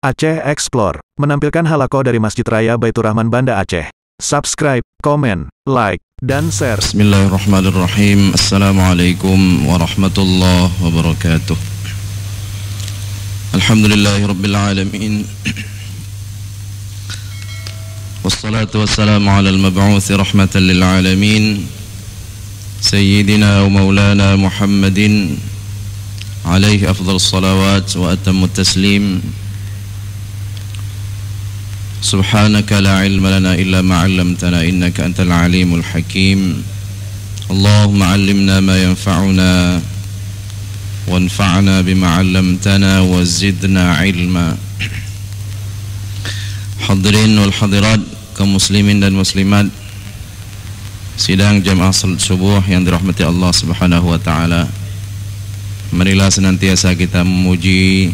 Aceh Explore menampilkan halaqah dari Masjid Raya Baitur Rahman Banda Aceh. Subscribe, komen, like, dan share. Bismillahirrahmanirrahim. Assalamualaikum warahmatullahi wabarakatuh. Alhamdulillahirabbil alamin. Wassalatu wassalamu ala al-mab'uts rahmatan lil alamin. Sayyidina wa maulana Muhammadin alaihi afdhalus salawat wa atammut taslim. Subhanaka la ilma lana illa ma 'allamtana innaka antal alimul hakim. Allahumma 'allimna ma yanfa'una wanfa'na bima 'allamtana wa zidna ilma. Hadirin wal hadirat, kaum muslimin dan muslimat sidang jamaah salat subuh yang dirahmati Allah Subhanahu wa taala. Marilah senantiasa kita memuji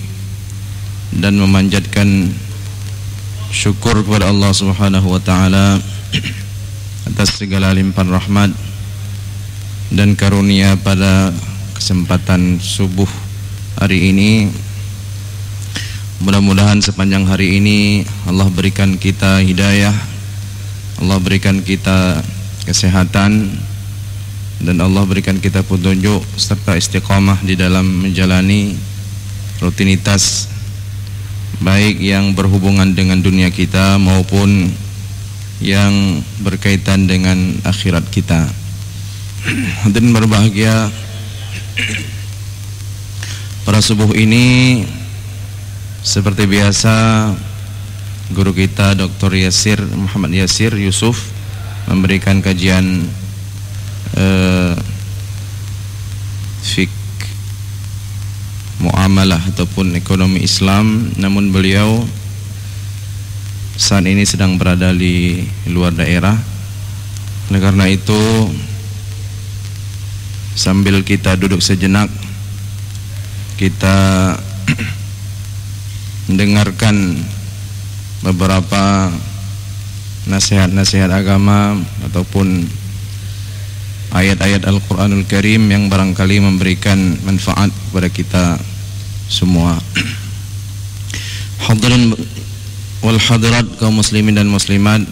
dan memanjatkan syukur kepada Allah Subhanahu wa taala atas segala limpahan rahmat dan karunia pada kesempatan subuh hari ini. Mudah-mudahan sepanjang hari ini Allah berikan kita hidayah, Allah berikan kita kesehatan, dan Allah berikan kita petunjuk serta istiqamah di dalam menjalani rutinitas baik yang berhubungan dengan dunia kita maupun yang berkaitan dengan akhirat kita. Hadirin berbahagia, pada subuh ini seperti biasa guru kita Dr. Yasir Muhammad Yasir Yusuf memberikan kajian fik muamalah ataupun ekonomi Islam, namun beliau saat ini sedang berada di luar daerah. Oleh karena itu, sambil kita duduk sejenak, kita mendengarkan beberapa nasihat-nasihat agama ataupun ayat-ayat Al-Quranul Karim yang barangkali memberikan manfaat kepada kita semua. Hadirin wal hadirat, kaum muslimin dan muslimat,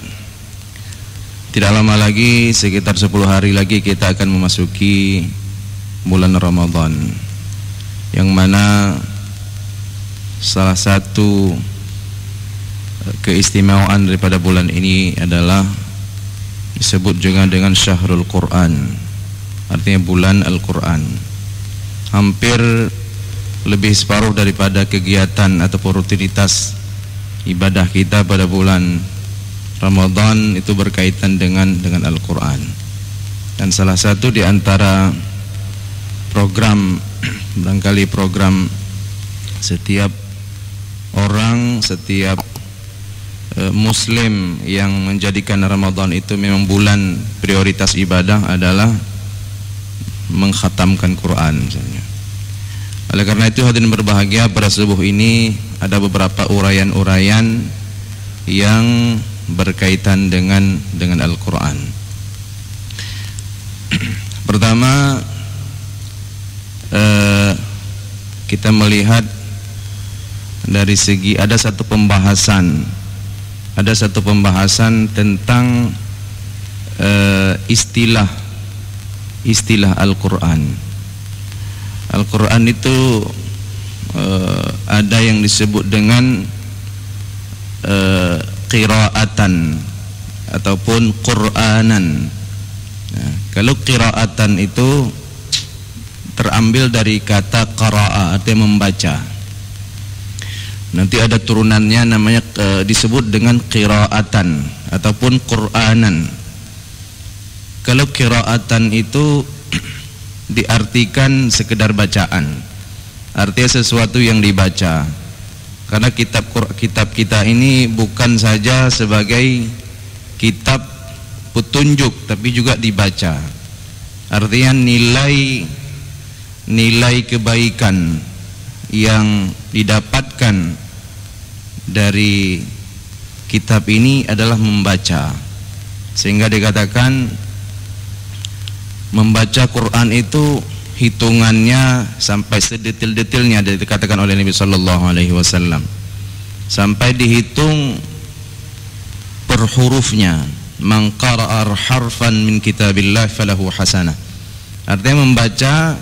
tidak lama lagi, sekitar 10 hari lagi kita akan memasuki bulan Ramadan, yang mana salah satu keistimewaan daripada bulan ini adalah disebut juga dengan Syahrul Quran, artinya bulan Al-Quran. Hampir lebih separuh daripada kegiatan ataupun rutinitas ibadah kita pada bulan Ramadan itu berkaitan dengan Al-Quran. Dan salah satu di antara program, barangkali program setiap orang, setiap muslim yang menjadikan Ramadan itu memang bulan prioritas ibadah adalah mengkhatamkan Quran misalnya. Oleh karena itu, hadirin berbahagia, pada subuh ini ada beberapa uraian-uraian yang berkaitan dengan Al-Quran. Pertama, kita melihat dari segi ada satu pembahasan tentang istilah Al-Quran. Al-Quran itu ada yang disebut dengan qiraatan ataupun Quranan. Nah, kalau qiraatan itu terambil dari kata qara'a, artinya membaca. Nanti ada turunannya namanya disebut dengan qiraatan ataupun Quranan. Kalau qiraatan itu diartikan sekedar bacaan, artinya sesuatu yang dibaca. Karena kitab kita ini bukan saja sebagai kitab petunjuk, tapi juga dibaca. Artinya nilai kebaikan yang didapatkan dari kitab ini adalah membaca, sehingga dikatakan membaca Quran itu hitungannya sampai sedetil-detilnya dikatakan oleh Nabi Sallallahu Alaihi Wasallam. sampai dihitung per hurufnya. Man qara'a harfan min kitabillah falahu hasanah. Artinya membaca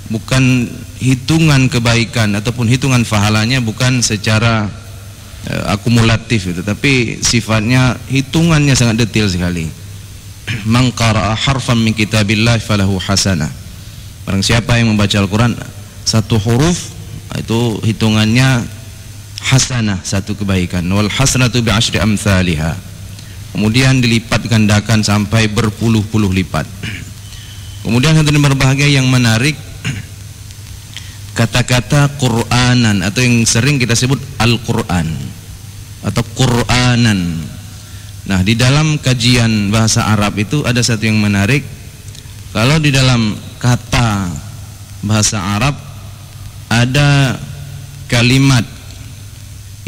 bukan hitungan kebaikan ataupun hitungan pahalanya bukan secara akumulatif itu, tapi sifatnya hitungannya sangat detail sekali. Man qara'a harfan min kitabillah falahu hasanah. Barang siapa yang membaca Al-Quran satu huruf, itu hitungannya hasanah, satu kebaikan. Wal hasanatu bi asyri amsalihha. Kemudian dilipat gandakan sampai berpuluh-puluh lipat. Kemudian hadirin berbahagia, yang menarik kata-kata Qur'anan atau yang sering kita sebut Al-Qur'an atau Qur'anan. Nah, di dalam kajian bahasa Arab itu ada satu yang menarik. Kalau di dalam kata bahasa Arab ada kalimat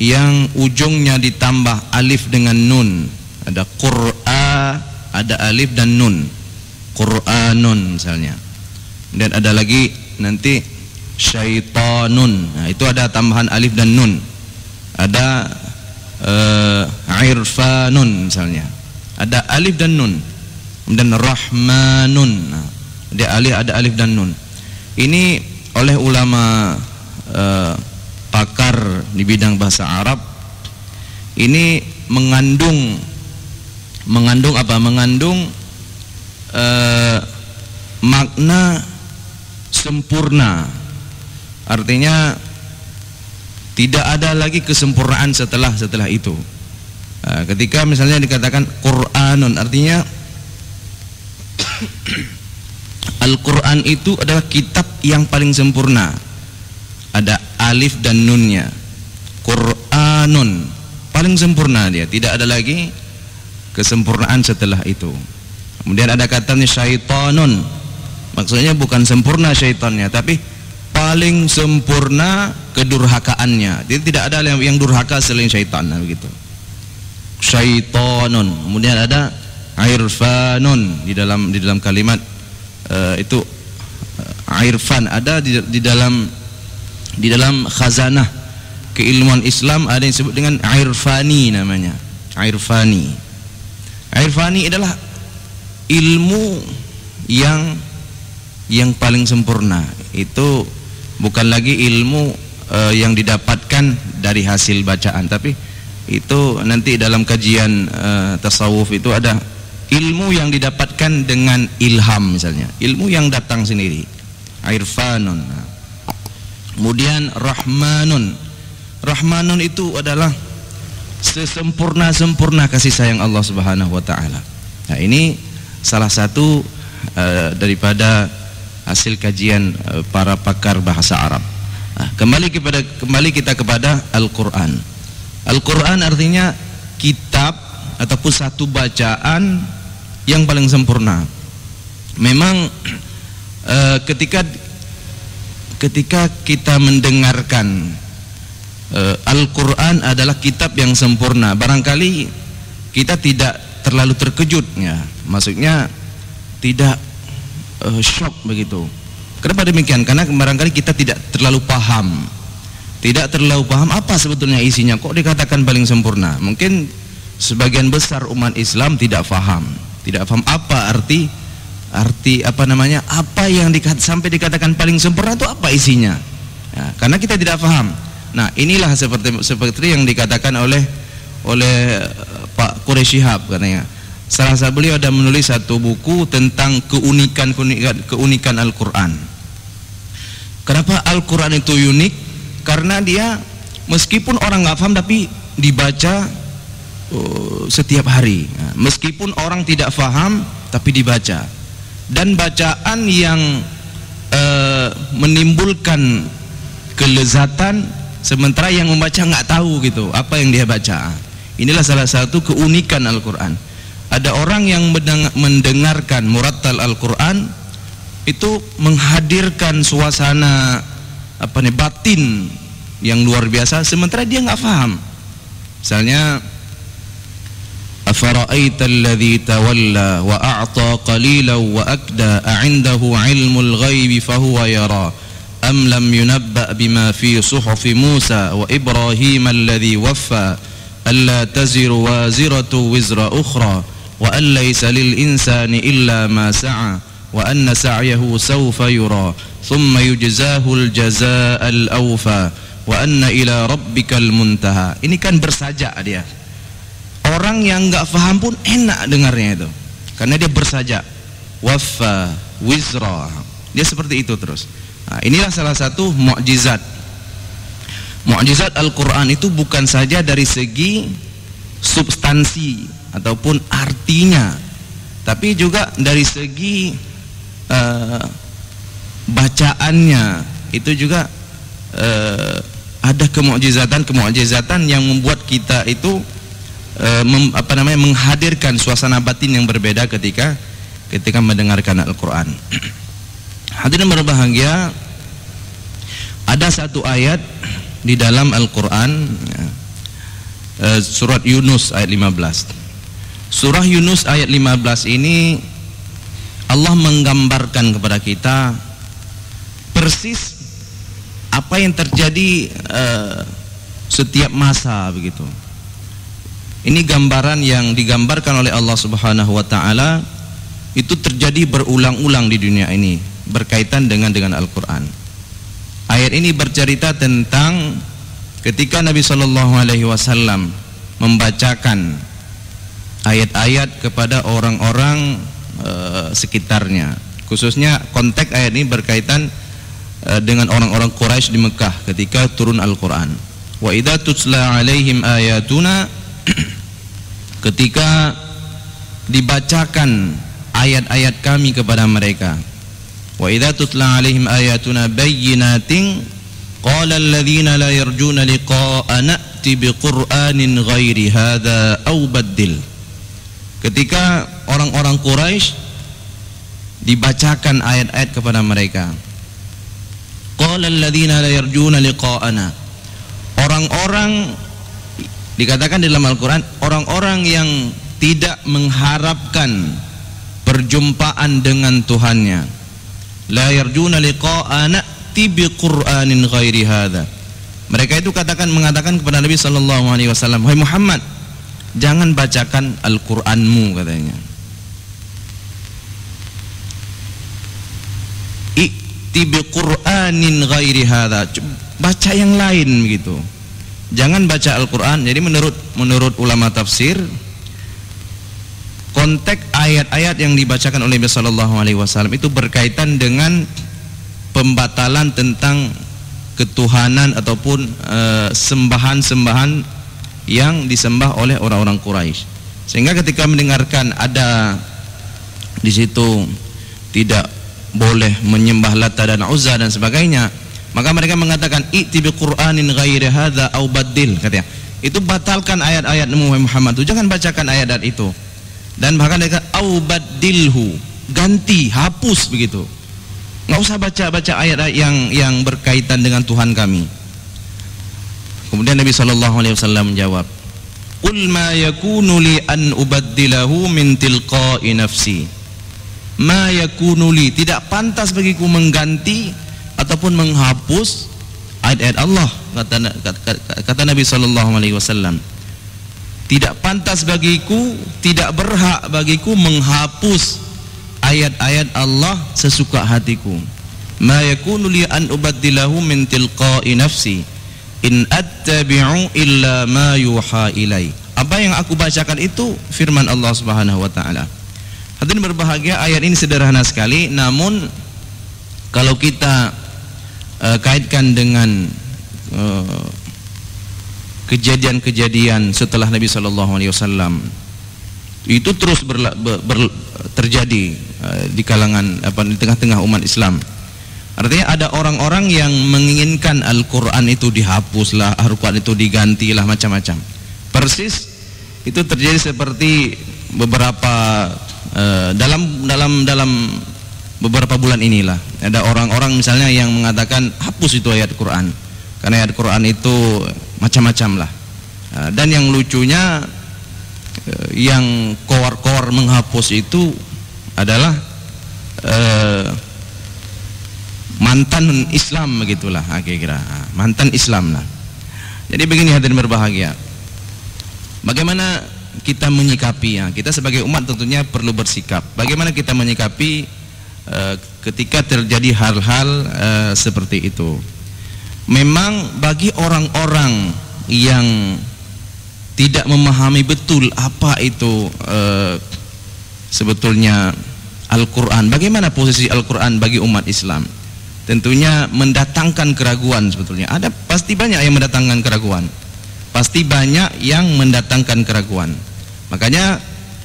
yang ujungnya ditambah alif dengan nun, ada qur'a, ada alif dan nun, Qur'anun misalnya. Dan ada lagi nanti syaitanun, nah itu ada tambahan alif dan nun. Ada irfanun misalnya, ada alif dan nun. Dan rahmanun, nah, ada alif dan nun. Ini oleh ulama pakar di bidang bahasa Arab, ini mengandung apa? Mengandung makna sempurna. Artinya tidak ada lagi kesempurnaan setelah itu. Ketika misalnya dikatakan Qur'anun, artinya Al-Quran itu adalah kitab yang paling sempurna. Ada alif dan nunnya. Qur'anun, paling sempurna dia, tidak ada lagi kesempurnaan setelah itu. Kemudian ada katanya syaitanun, maksudnya bukan sempurna syaitannya, tapi paling sempurna kedurhakaannya. Jadi tidak ada yang durhaka selain syaitan, nah begitu. Syaitanun. Kemudian ada irfanun di dalam kalimat itu irfan, ada di dalam khazanah keilmuan Islam ada yang disebut dengan irfani namanya. Irfani adalah ilmu yang paling sempurna. Itu bukan lagi ilmu yang didapatkan dari hasil bacaan, tapi itu nanti dalam kajian tasawuf itu ada ilmu yang didapatkan dengan ilham, misalnya ilmu yang datang sendiri, irfanun. Kemudian rahmanun itu adalah sesempurna-sempurna kasih sayang Allah Subhanahu wa taala. Nah, ini salah satu daripada hasil kajian para pakar bahasa Arab. Nah, kembali kita kepada Al-Qur'an. Al-Qur'an artinya kitab ataupun satu bacaan yang paling sempurna. Memang ketika kita mendengarkan Al-Quran adalah kitab yang sempurna, barangkali kita tidak terlalu terkejut, ya, maksudnya tidak shock begitu. Kenapa demikian? Karena barangkali kita tidak terlalu paham apa sebetulnya isinya, kok dikatakan paling sempurna. Mungkin sebagian besar umat Islam tidak paham apa arti apa namanya, apa yang sampai dikatakan paling sempurna itu apa isinya, ya, karena kita tidak paham. Nah, inilah seperti yang dikatakan oleh Pak Quraish Shihab, katanya salah satu beliau ada menulis satu buku tentang keunikan Al-Quran. Kenapa Al-Quran itu unik? Karena dia meskipun orang nggak paham tapi dibaca setiap hari. Nah, meskipun orang tidak paham tapi dibaca, dan bacaan yang menimbulkan kelezatan, sementara yang membaca nggak tahu gitu apa yang dia baca. Inilah salah satu keunikan Al-Quran. Ada orang yang mendengarkan murattal Al-Quran itu menghadirkan suasana batin yang luar biasa, sementara dia nggak paham. Misalnya, afara'aita alladhi tawalla wa a'ta qalilan wa akda a'indahu ilmul ghaibi fahuwa yara am lam yunabba bima fi suhufi Musa wa Ibrahim alladhi waffa alla taziru waziratu wizra ukhra wa an laysa lil insani illa ma sa'a wa anna sa'yahu sawfa yura thumma yujzahu al jazaa al awfa wa anna ila rabbikal muntaha. Ini kan bersajak dia. Orang yang enggak paham pun enak dengarnya itu, karena dia bersajak. Waffa wizra, dia seperti itu terus. Nah, inilah salah satu mukjizat. Mukjizat Al-Quran itu bukan saja dari segi substansi ataupun artinya, tapi juga dari segi bacaannya. Itu juga ada kemukjizatan yang membuat kita itu menghadirkan suasana batin yang berbeda ketika mendengarkan Al-Quran. Hadirin berbahagia, ada satu ayat di dalam Al-Quran, surat Yunus ayat 15. Surah Yunus ayat 15 ini Allah menggambarkan kepada kita persis apa yang terjadi setiap masa begitu. Ini gambaran yang digambarkan oleh Allah Subhanahu wa taala itu terjadi berulang-ulang di dunia ini berkaitan dengan Al-Quran. Ayat ini bercerita tentang ketika Nabi Shallallahu Alaihi Wasallam membacakan ayat-ayat kepada orang-orang sekitarnya. Khususnya konteks ayat ini berkaitan dengan orang-orang Quraisy di Mekah ketika turun Al-Quran. Wa idza tutla alaihim ayatuna, ketika dibacakan ayat-ayat kami kepada mereka. Wa idza tutla alaihim ayatuna bayyinatin qala alladhina la yarjuna liqa'ana a'ti biqur'anin ghairi hadza aw baddil. Ketika orang-orang Quraisy dibacakan ayat-ayat kepada mereka, qala alladhina la yarjuna liqa'ana, orang-orang, dikatakan dalam Al-Quran, orang-orang yang tidak mengharapkan perjumpaan dengan Tuhannya. La yarjuna liqa'ana tibi Qur'anin ghairi hadza. Mereka itu mengatakan kepada Nabi sallallahu alaihi wasallam, "Wahai Muhammad, jangan bacakan Al-Qur'anmu," katanya. Tibi Qur'anin ghairi hadza. Baca yang lain begitu. Jangan baca Al-Quran. Jadi menurut ulama tafsir, konteks ayat-ayat yang dibacakan oleh Nabi Sallallahu Alaihi Wasallam itu berkaitan dengan pembatalan tentang ketuhanan ataupun sembahan-sembahan yang disembah oleh orang-orang Quraisy. Sehingga ketika mendengarkan ada di situ tidak boleh menyembah Lata dan Uzza dan sebagainya, maka mereka mengatakan i'ti bi Qur'anin ghairi hadza aw baddil, katanya. Itu batalkan ayat-ayatmu Muhammad, itu jangan bacakan ayat-ayat itu. Dan bahkan mereka aw baddilhu, ganti, hapus begitu. Enggak usah baca-baca ayat-ayat yang berkaitan dengan Tuhan kami. Kemudian Nabi sallallahu alaihi wasallam menjawab, "Qul ma yakunu li an ubaddilahu min tilqa'i nafsi." Ma yakunu li, tidak pantas bagiku mengganti ataupun menghapus ayat-ayat Allah, kata Nabi sallallahu alaihi wasallam. Tidak pantas bagiku, tidak berhak bagiku menghapus ayat-ayat Allah sesuka hatiku. Ma yakunu li an ubaddilahu min tilqa'i nafsi in attabi'u illa ma yuha ilai. Apa yang aku bacakan itu firman Allah Subhanahu wa taala. Hadirin berbahagia, ayat ini sederhana sekali, namun kalau kita kaitkan dengan kejadian-kejadian setelah Nabi Shallallahu Alaihi Wasallam, itu terus terjadi di kalangan di tengah-tengah umat Islam. Artinya ada orang-orang yang menginginkan Al-Quran itu dihapuslah, Al-Quran itu digantilah, macam-macam. Persis itu terjadi seperti beberapa dalam beberapa bulan inilah ada orang-orang misalnya yang mengatakan hapus itu ayat Quran, karena ayat Quran itu macam-macam lah. Dan yang lucunya yang kowar-kowar menghapus itu adalah mantan Islam begitulah kira-kira, mantan Islam lah. Jadi begini hadirin berbahagia, bagaimana kita menyikapi, kita sebagai umat tentunya perlu bersikap. Bagaimana kita menyikapi ketika terjadi hal-hal seperti itu. Memang bagi orang-orang yang tidak memahami betul apa itu sebetulnya Al-Quran, bagaimana posisi Al-Quran bagi umat Islam, tentunya mendatangkan keraguan. Sebetulnya ada, pasti banyak yang mendatangkan keraguan, pasti banyak yang mendatangkan keraguan. Makanya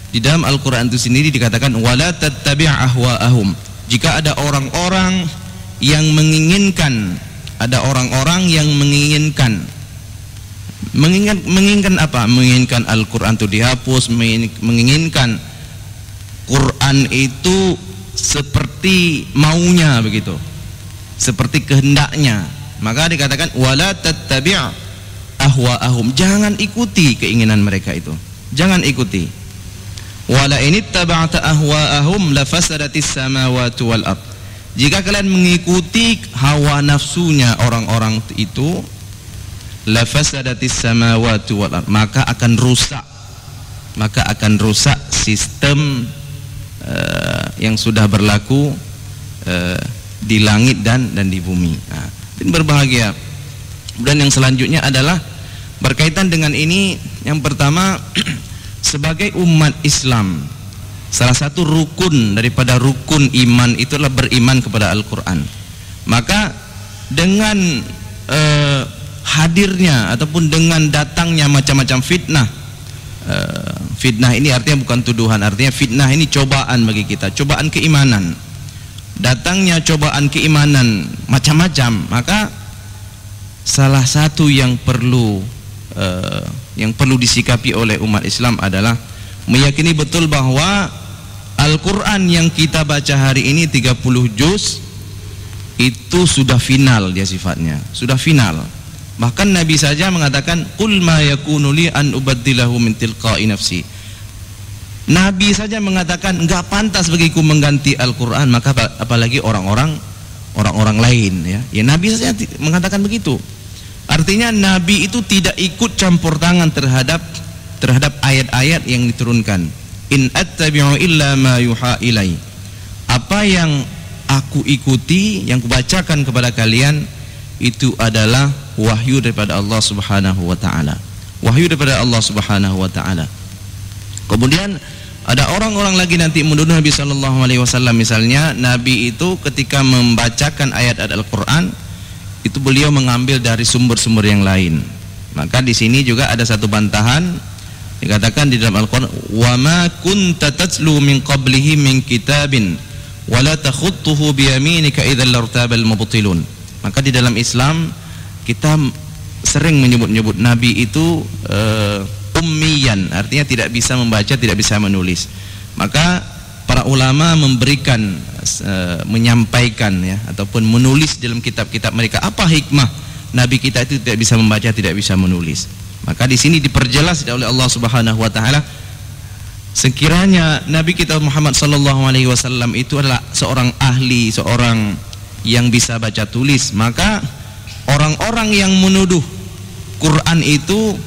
di dalam Al-Quran itu sendiri dikatakan wala tattabi' ahwa'ahum. Jika ada orang-orang yang menginginkan, ada orang-orang yang menginginkan apa? Menginginkan Al-Quran itu dihapus, menginginkan Quran itu seperti maunya begitu, seperti kehendaknya, maka dikatakan wala tattabi' ahwa'ahum. Jangan ikuti keinginan mereka itu, jangan ikuti. Wala in ittaba'ta ahwa'ahum lafasadatis samawati wal ard. Jika kalian mengikuti hawa nafsunya orang-orang itu, lafasadatis samawati wal ard, maka akan rusak sistem yang sudah berlaku di langit dan di bumi. Dan berbahagia. Dan yang selanjutnya adalah berkaitan dengan ini. Yang pertama, sebagai umat Islam, salah satu rukun daripada rukun iman itulah beriman kepada Al-Quran. Maka dengan hadirnya ataupun dengan datangnya macam-macam fitnah, fitnah ini artinya bukan tuduhan, artinya fitnah ini cobaan bagi kita, cobaan keimanan. Datangnya cobaan keimanan macam-macam, maka salah satu yang perlu disikapi oleh umat Islam adalah meyakini betul bahwa Al-Quran yang kita baca hari ini 30 juz itu sudah final, dia sifatnya sudah final. Bahkan Nabi saja mengatakan qul ma yakunu li an ubaddilahu min tilqa'i nafsi. Nabi saja mengatakan enggak pantas bagiku mengganti Al-Quran, maka apalagi orang-orang lain, ya. Ya, Nabi saja mengatakan begitu. Artinya Nabi itu tidak ikut campur tangan terhadap ayat-ayat yang diturunkan. In attabi'u illa ma yuha ilai. Apa yang aku ikuti, yang kubacakan kepada kalian itu adalah wahyu daripada Allah Subhanahu wa taala. Wahyu daripada Allah Subhanahu wa taala. Kemudian ada orang-orang lagi nanti menuduh Nabi sallallahu alaihi wasallam, misalnya Nabi itu ketika membacakan ayat-ayat Al-Qur'an itu beliau mengambil dari sumber-sumber yang lain. Maka di sini juga ada satu bantahan, dikatakan di dalam Al-Qur'an wa ma kunta tatlu min qablihi min kitabin wa la takhutuhu bi yaminika idzal lartabal mubtilun. Maka di dalam Islam kita sering menyebut-nyebut Nabi itu ummiyan, artinya tidak bisa membaca, tidak bisa menulis. Maka para ulama memberikan menyampaikan, ya, ataupun menulis dalam kitab-kitab mereka apa hikmah Nabi kita itu tidak bisa membaca, tidak bisa menulis. Maka di sini diperjelas oleh Allah Subhanahu wa taala, sekiranya Nabi kita Muhammad sallallahu alaihi wasallam itu adalah seorang ahli, seorang yang bisa baca tulis, maka orang-orang yang menuduh Quran itu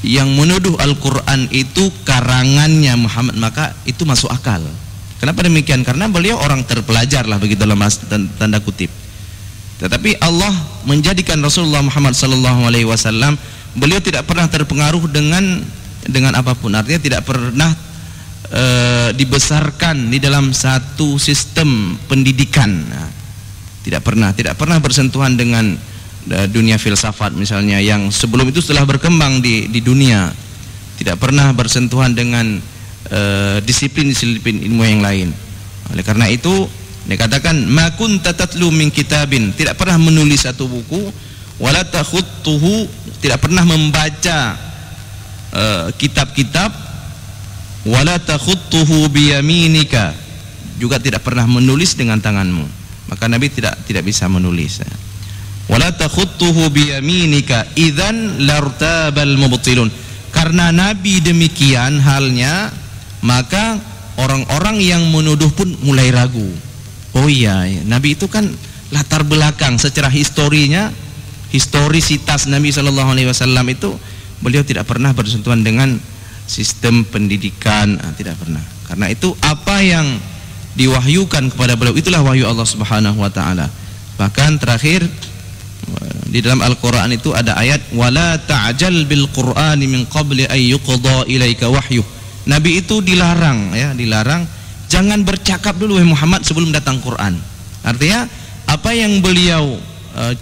yang menuduh Al-Quran itu karangannya Muhammad, maka itu masuk akal. Kenapa demikian? Karena beliau orang terpelajar lah begitu dalam tanda kutip. Tetapi Allah menjadikan Rasulullah Muhammad sallallahu alaihi wasallam, beliau tidak pernah terpengaruh dengan apapun. Artinya tidak pernah dibesarkan di dalam satu sistem pendidikan. Tidak pernah bersentuhan dengan dunia filsafat misalnya, yang sebelum itu telah berkembang di dunia. Tidak pernah bersentuhan dengan disiplin-disiplin ilmu yang lain. Oleh karena itu dikatakan ma kunta tatlu min kitabin, tidak pernah menulis satu buku, wala takhutuhu, tidak pernah membaca kitab-kitab, wala takhutuhu biyaminika, juga tidak pernah menulis dengan tanganmu. Maka Nabi tidak bisa menulis. Wala takhutuhu biyaminika idzan lartabal mubtilun. Karena Nabi demikian halnya, maka orang-orang yang menuduh pun mulai ragu. Oh iya, Nabi itu kan latar belakang secara historisitas Nabi SAW itu beliau tidak pernah bersentuhan dengan sistem pendidikan, tidak pernah. Karena itu apa yang diwahyukan kepada beliau itulah wahyu Allah Subhanahu wa taala. Bahkan terakhir di dalam Al-Qur'an itu ada ayat wala ta'jal bil Qur'ani min qabli ay yuqda ilaika wahyu. Nabi itu dilarang ya, dilarang jangan bercakap dulu wahai Muhammad sebelum datang Quran. Artinya apa yang beliau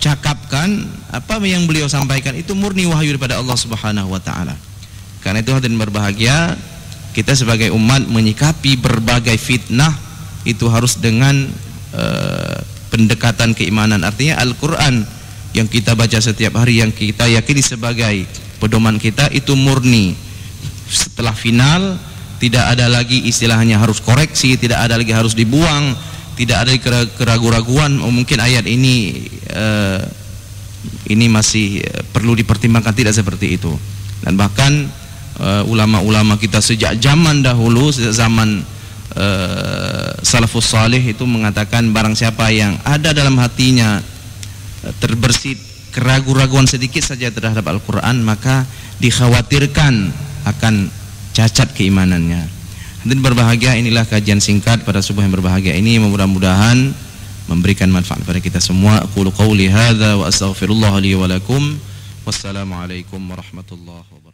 cakapkan, apa yang beliau sampaikan itu murni wahyu daripada Allah Subhanahu wa taala. Karena itu hadirin berbahagia, kita sebagai umat menyikapi berbagai fitnah itu harus dengan pendekatan keimanan. Artinya Al-Qur'an yang kita baca setiap hari, yang kita yakini sebagai pedoman kita itu murni. Setelah final tidak ada lagi istilahnya harus koreksi, tidak ada lagi harus dibuang, tidak ada keraguan-raguan. Oh, mungkin ayat ini masih perlu dipertimbangkan, tidak seperti itu. Dan bahkan ulama-ulama kita sejak zaman dahulu, sejak zaman salafus salih itu mengatakan barang siapa yang ada dalam hatinya terbersit keraguan-raguan sedikit saja terhadap Al-Quran, maka dikhawatirkan akan cacat keimanannya. Hadirin berbahagia, inilah kajian singkat pada subuh yang berbahagia ini, mudah-mudahan memberikan manfaat pada kita semua. Aqulu qawli hadza wa astaghfirullah li wa lakum. Wassalamualaikum warahmatullahi wabarakatuh.